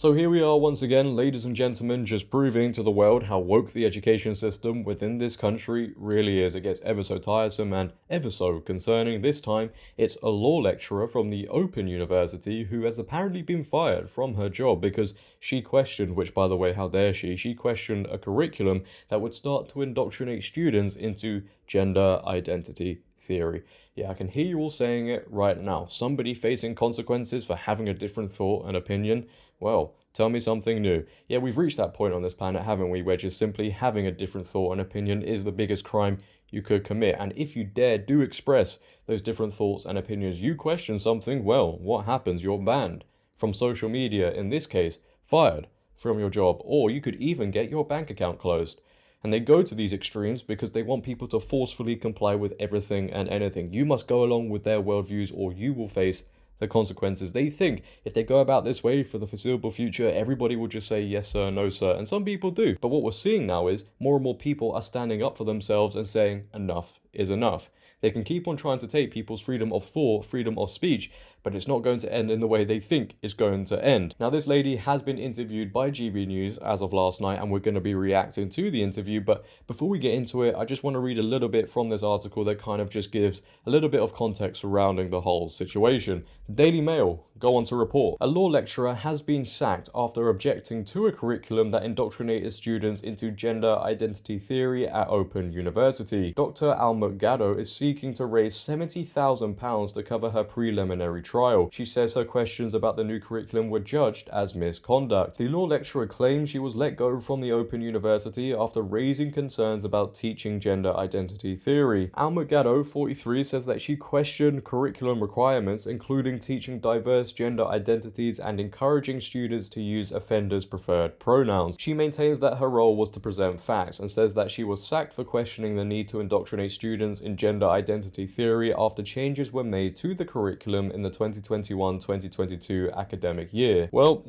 So here we are once again, ladies and gentlemen, just proving to the world how woke the education system within this country really is. It gets ever so tiresome and ever so concerning. This time, it's a law lecturer from the Open University who has apparently been fired from her job because she questioned, which by the way, how dare she questioned a curriculum that would start to indoctrinate students into gender identity theory. Yeah, I can hear you all saying it right now. Somebody facing consequences for having a different thought and opinion. Well, tell me something new. Yeah, we've reached that point on this planet, haven't we, where just simply having a different thought and opinion is the biggest crime you could commit. And if you do express those different thoughts and opinions, you question something, well, what happens? You're banned from social media, in this case, fired from your job, or you could even get your bank account closed. And they go to these extremes because they want people to forcefully comply with everything and anything. You must go along with their worldviews or you will face the consequences. They think if they go about this way for the foreseeable future, everybody will just say yes sir, no sir, and some people do. But what we're seeing now is more and more people are standing up for themselves and saying enough is enough. They can keep on trying to take people's freedom of thought, freedom of speech, but it's not going to end in the way they think it's going to end. Now, this lady has been interviewed by GBNews as of last night, and we're going to be reacting to the interview. But before we get into it, I just want to read a little bit from this article that kind of just gives a little bit of context surrounding the whole situation. The Daily Mail go on to report, a law lecturer has been sacked after objecting to a curriculum that indoctrinated students into gender identity theory at Open University. Dr. Almut Gadow is seeking to raise £70,000 to cover her preliminary trial. She says her questions about the new curriculum were judged as misconduct. The law lecturer claims she was let go from the Open University after raising concerns about teaching gender identity theory. Almut Gadow, 43, says that she questioned curriculum requirements, including teaching diverse gender identities and encouraging students to use offenders' preferred pronouns. She maintains that her role was to present facts and says that she was sacked for questioning the need to indoctrinate students in gender identity theory after changes were made to the curriculum in the 2021-2022 academic year. Well,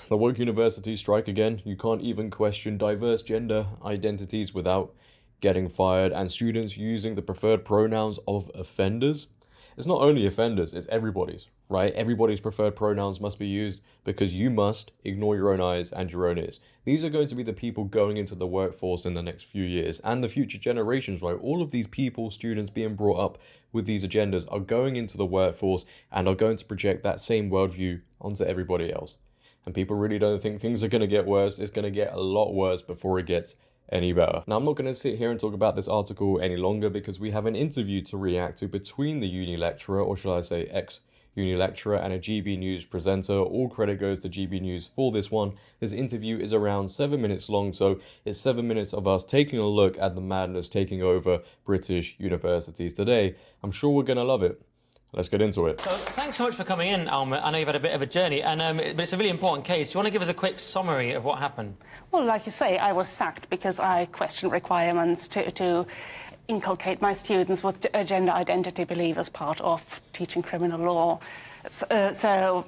the woke universities strike again. You can't even question diverse gender identities without getting fired, and students using the preferred pronouns of offenders. It's not only offenders, it's everybody's, right? Everybody's preferred pronouns must be used because you must ignore your own eyes and your own ears. These are going to be the people going into the workforce in the next few years and the future generations, right? All of these people, students being brought up with these agendas are going into the workforce and are going to project that same worldview onto everybody else. And people really don't think things are going to get worse. It's going to get a lot worse before it gets any better. Now, I'm not going to sit here and talk about this article any longer because we have an interview to react to between the uni lecturer, or should I say ex-uni lecturer, and a GBNews presenter. All credit goes to GBNews for this one. This interview is around 7 minutes long, so it's 7 minutes of us taking a look at the madness taking over British universities today. I'm sure we're going to love it. Let's get into it. So, thanks so much for coming in, Almut. I know you've had a bit of a journey, but it's a really important case. Do you want to give us a quick summary of what happened? Well, like you say, I was sacked because I questioned requirements to inculcate my students with a gender identity belief as part of teaching criminal law. So,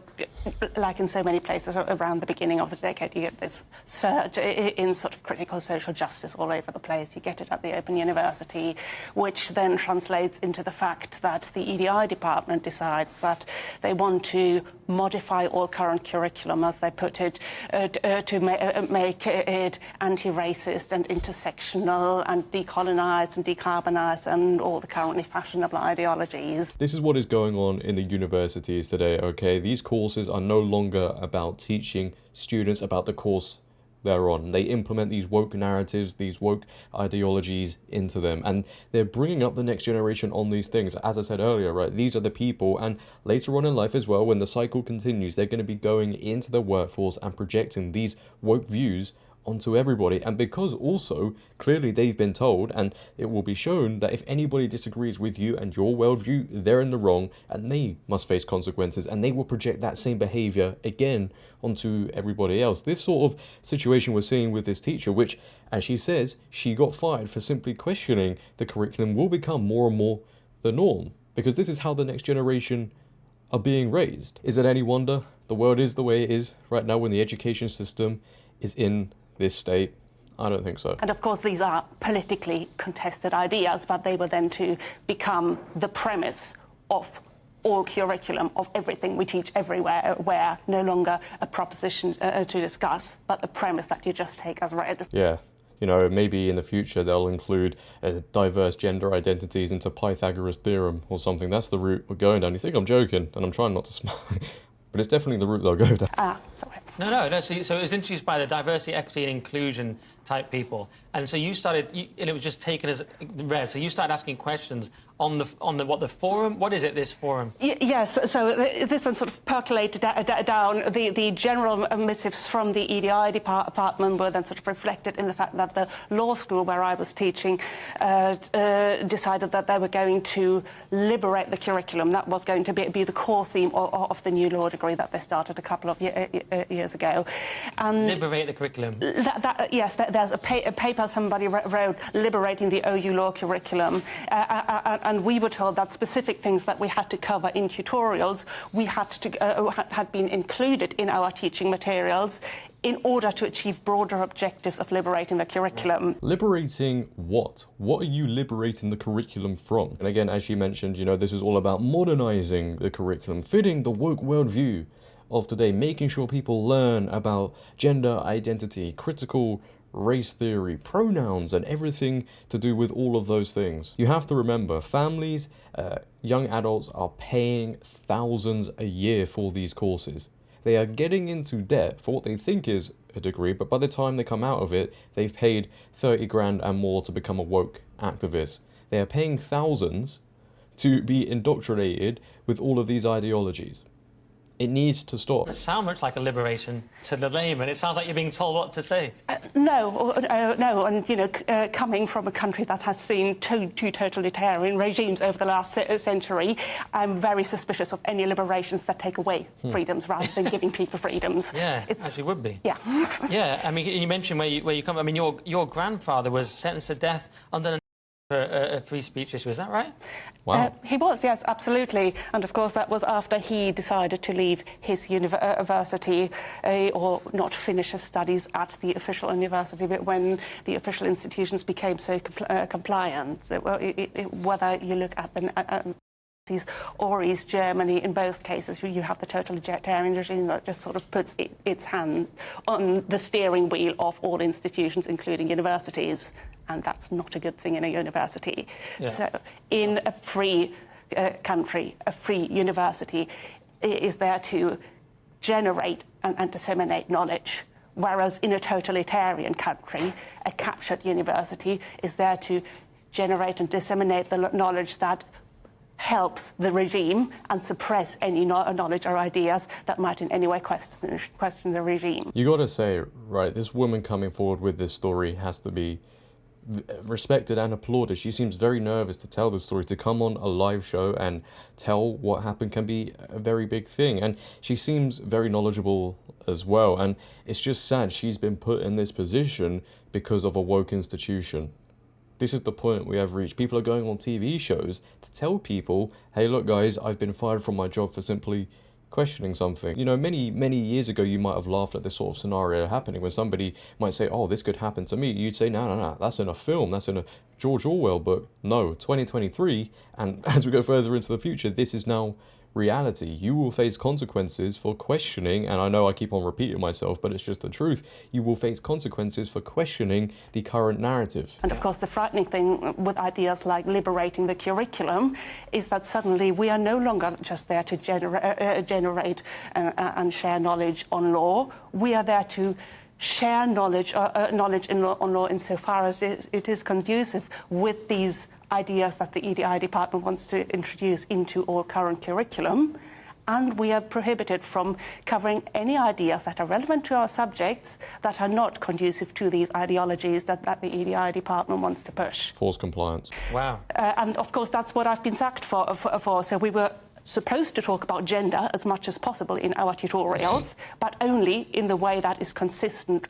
like in so many places around the beginning of the decade, you get this surge in sort of critical social justice all over the place. You get it at the Open University, which then translates into the fact that the EDI department decides that they want to modify all current curriculum, as they put it, to make it anti-racist and intersectional and decolonised and decarbonised and all the currently fashionable ideologies. This is what is going on in the universities today, okay? These courses are no longer about teaching students about the course they're on. They implement these woke narratives, these woke ideologies into them, and they're bringing up the next generation on these things. As I said earlier, right, these are the people, and later on in life as well, when the cycle continues, they're going to be going into the workforce and projecting these woke views onto everybody. And because also clearly they've been told, and it will be shown, that if anybody disagrees with you and your worldview, they're in the wrong and they must face consequences, and they will project that same behavior again onto everybody else. This sort of situation we're seeing with this teacher, which, as she says, she got fired for simply questioning the curriculum, will become more and more the norm, because this is how the next generation are being raised. Is it any wonder the world is the way it is right now when the education system is in this state? I don't think so. And of course these are politically contested ideas, but they were then to become the premise of all curriculum of everything we teach everywhere, where no longer a proposition to discuss, but a premise that you just take as read. Yeah. You know, maybe in the future they'll include diverse gender identities into Pythagoras' theorem or something. That's the route we're going down. You think I'm joking, and I'm trying not to smile, but it's definitely the route they'll go down. Sorry. No. So it was introduced by the diversity, equity, and inclusion type people, and so you started, and it was just taken as read. So you started asking questions on the forum. What is it? This forum? Yes. So this then sort of percolated down. The general missives from the EDI department were then sort of reflected in the fact that the law school where I was teaching decided that they were going to liberate the curriculum. That was going to be the core theme of the new law degree that they started a couple of years ago. And liberate the curriculum. Yes. There's a paper somebody wrote, liberating the OU law curriculum, and we were told that specific things that we had to cover in tutorials had been included in our teaching materials in order to achieve broader objectives of liberating the curriculum. Liberating what? What are you liberating the curriculum from? And again, as she mentioned, you know, this is all about modernizing the curriculum, fitting the woke worldview of today, making sure people learn about gender identity, critical race theory, pronouns, and everything to do with all of those things. You have to remember, families, young adults are paying thousands a year for these courses. They are getting into debt for what they think is a degree, but by the time they come out of it, they've paid 30 grand and more to become a woke activist. They are paying thousands to be indoctrinated with all of these ideologies. It needs to stop. It sounds much like a liberation to the layman. It sounds like you're being told what to say. No, and you know, coming from a country that has seen two totalitarian regimes over the last century, I'm very suspicious of any liberations that take away freedoms rather than giving people freedoms. Yeah, as you would be. Yeah. Yeah, I mean, you mentioned where you come. I mean, your grandfather was sentenced to death under a free speech issue, is that right? Wow. He was, yes, absolutely. And of course that was after he decided to leave his university or not finish his studies at the official university, but when the official institutions became so compliant. So, whether you look at the or East Germany, in both cases you have the totalitarian regime that just sort of puts its hand on the steering wheel of all institutions, including universities, and that's not a good thing in a university. Yeah. So in a free country, a free university is there to generate and disseminate knowledge, whereas in a totalitarian country, a captured university is there to generate and disseminate the knowledge that helps the regime and suppress any knowledge or ideas that might in any way question the regime. You gotta say, right, this woman coming forward with this story has to be respected and applauded. She seems very nervous to tell the story. To come on a live show and tell what happened can be a very big thing, and she seems very knowledgeable as well. And it's just sad she's been put in this position because of a woke institution. This is the point we have reached. People are going on TV shows to tell people, hey, look, guys, I've been fired from my job for simply questioning something. You know, many years ago, you might have laughed at this sort of scenario happening when somebody might say, oh, this could happen to me. You'd say, no, that's in a film. That's in a George Orwell book. No, 2023. And as we go further into the future, this is now reality. You will face consequences for questioning, and I know I keep on repeating myself, but it's just the truth. You will face consequences for questioning the current narrative. And of course the frightening thing with ideas like liberating the curriculum is that suddenly we are no longer just there to generate and share knowledge on law. We are there to share knowledge on law insofar as it is conducive with these ideas that the EDI department wants to introduce into all current curriculum, and we are prohibited from covering any ideas that are relevant to our subjects that are not conducive to these ideologies that the EDI department wants to push. Forced compliance. Wow. And of course that's what I've been sacked for. So we were supposed to talk about gender as much as possible in our tutorials, but only in the way that is consistent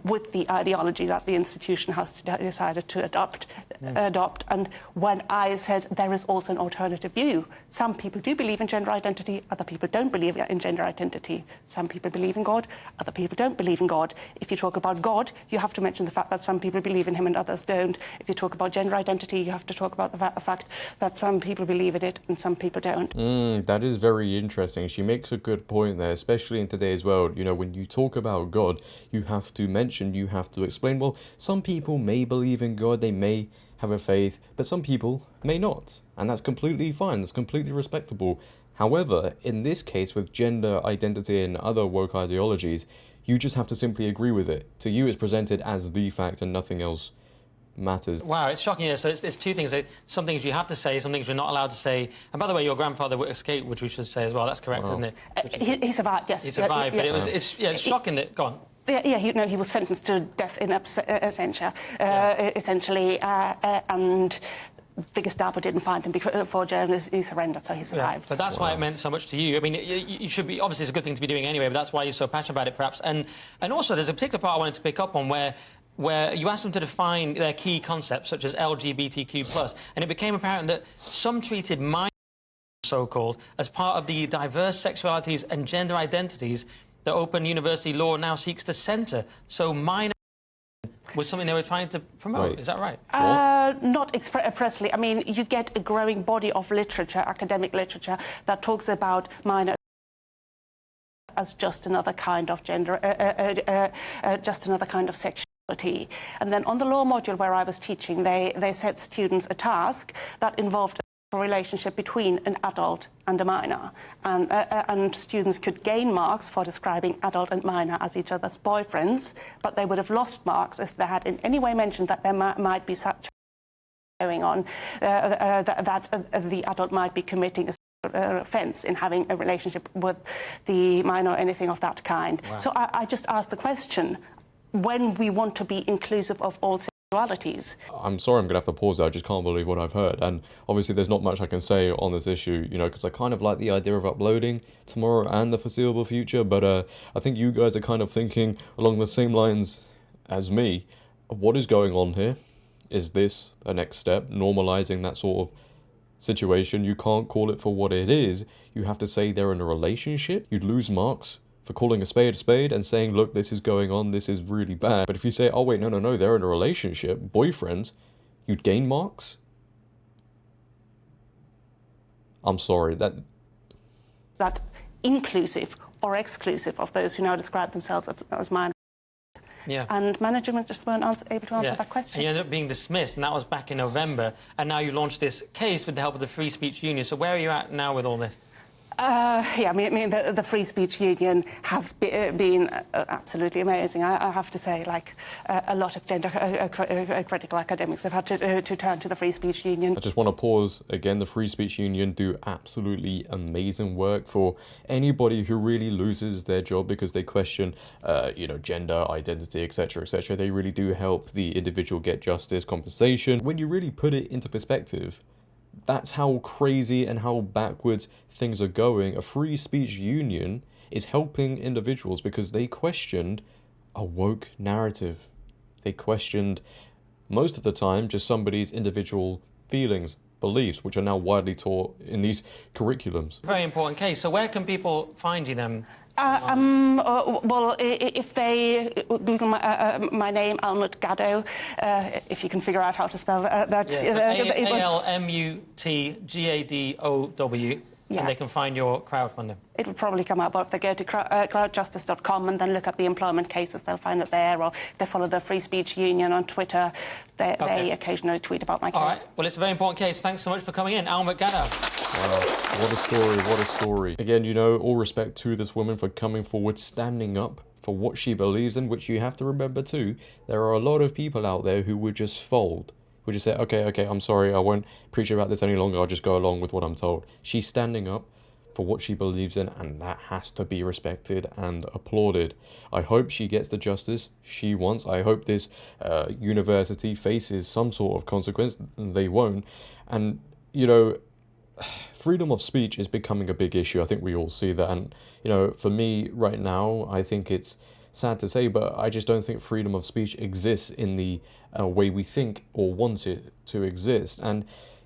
with the ideology that the institution has decided to adopt. And when I said there is also an alternative view, some people do believe in gender identity, other people don't believe in gender identity. Some people believe in God, other people don't believe in God. If you talk about God, you have to mention the fact that some people believe in him and others don't. If you talk about gender identity, you have to talk about the fact that some people believe in it and some people don't. That is very interesting. She makes a good point there, especially in today's world. You know, when you talk about God, you have to mention, you have to explain, well, some people may believe in God, they may have a faith, but some people may not. And that's completely fine, that's completely respectable. However, in this case, with gender identity and other woke ideologies, you just have to simply agree with it. To you, it's presented as the fact and nothing else matters. Wow, it's shocking. Yeah, so it's two things. Some things you have to say, some things you're not allowed to say. And by the way, your grandfather escaped, which we should say as well. That's correct, isn't it? He survived, yes. He survived, yes. but it's shocking that... Go on. Yeah, he was sentenced to death in absentia, essentially, and the Gestapo didn't find him before he surrendered, so he survived. But that's why it meant so much to you. I mean, you should be... Obviously, it's a good thing to be doing anyway, but that's why you're so passionate about it, perhaps. And also, there's a particular part I wanted to pick up on where you asked them to define their key concepts, such as LGBTQ+, and it became apparent that some treated minors, so-called, as part of the diverse sexualities and gender identities that Open University law now seeks to centre. So minor was something they were trying to promote. Is that right? Not expressly. I mean, you get a growing body of literature, academic literature, that talks about minor as just another kind of gender, just another kind of sexuality. And then on the law module where I was teaching, they set students a task that involved a relationship between an adult and a minor. And students could gain marks for describing adult and minor as each other's boyfriends, but they would have lost marks if they had in any way mentioned that there might be such going on, that the adult might be committing a offence in having a relationship with the minor or anything of that kind. Wow. So I just asked the question, when we want to be inclusive of all sexualities. I'm sorry, I'm going to have to pause there. I just can't believe what I've heard. And obviously there's not much I can say on this issue, you know, because I kind of like the idea of uploading tomorrow and the foreseeable future, but I think you guys are kind of thinking along the same lines as me. What is going on here? Is this a next step? Normalizing that sort of situation? You can't call it for what it is. You have to say they're in a relationship. You'd lose marks for calling a spade and saying, look, this is going on, this is really bad. But if you say, oh wait, no, they're in a relationship, boyfriends, you'd gain marks? I'm sorry, that inclusive or exclusive of those who now describe themselves as minor. Yeah. And management just weren't able to answer that question. And you ended up being dismissed, and that was back in November. And now you launched this case with the help of the Free Speech Union. So where are you at now with all this? Yeah, I mean the Free Speech Union have been absolutely amazing. I have to say, like, a lot of gender critical academics have had to turn to the Free Speech Union. I just want to pause again. The Free Speech Union do absolutely amazing work for anybody who really loses their job because they question, you know, gender identity, etc., etc. They really do help the individual get justice, compensation. When you really put it into perspective, that's how crazy and how backwards things are going. A free speech union is helping individuals because they questioned a woke narrative. They questioned, most of the time, just somebody's individual feelings, beliefs, which are now widely taught in these curriculums. Very important case. So where can people find you then? Well, if they Google my name, Almut Gadow, if you can figure out how to spell that. ALMUT GADOW, and they can find your crowdfunding. It will probably come up, or if they go to crowdjustice.com and then look at the employment cases, they'll find it there, or if they follow the Free Speech Union on Twitter, they occasionally tweet about my case. All right, well, it's a very important case. Thanks so much for coming in, Almut Gadow. Wow, what a story, what a story. Again, you know, all respect to this woman for coming forward, standing up for what she believes in, which you have to remember too, there are a lot of people out there who would just fold, would just say, okay, I'm sorry, I won't preach about this any longer, I'll just go along with what I'm told. She's standing up for what she believes in, and that has to be respected and applauded. I hope she gets the justice she wants. I hope this university faces some sort of consequence. They won't. And, you know, freedom of speech is becoming a big issue. I think we all see that. And, you know, for me right now, I think it's sad to say, but I just don't think freedom of speech exists in the way we think or want it to exist. And,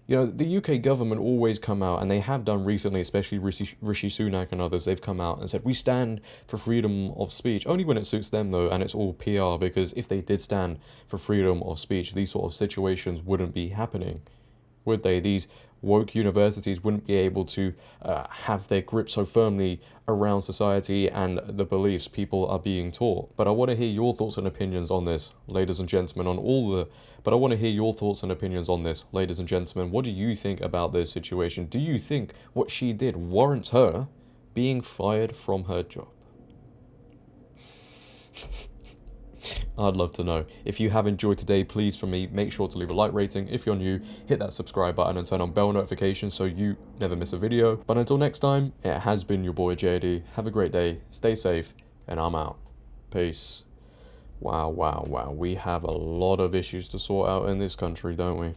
you know, the UK government always come out, and they have done recently, especially Rishi Sunak and others, they've come out and said, we stand for freedom of speech. Only when it suits them, though, and it's all PR, because if they did stand for freedom of speech, these sort of situations wouldn't be happening, would they? These woke universities wouldn't be able to have their grip so firmly around society and the beliefs people are being taught. But I want to hear your thoughts and opinions on this, ladies and gentlemen, But I want to hear your thoughts and opinions on this, ladies and gentlemen. What do you think about this situation? Do you think what she did warrants her being fired from her job? I'd love to know. If you have enjoyed today, please, from me, make sure to leave a like rating. If you're new, hit that subscribe button and turn on bell notifications so you never miss a video. But until next time, it has been your boy JD. Have a great day, stay safe, and I'm out. Peace. Wow. We have a lot of issues to sort out in this country, don't we?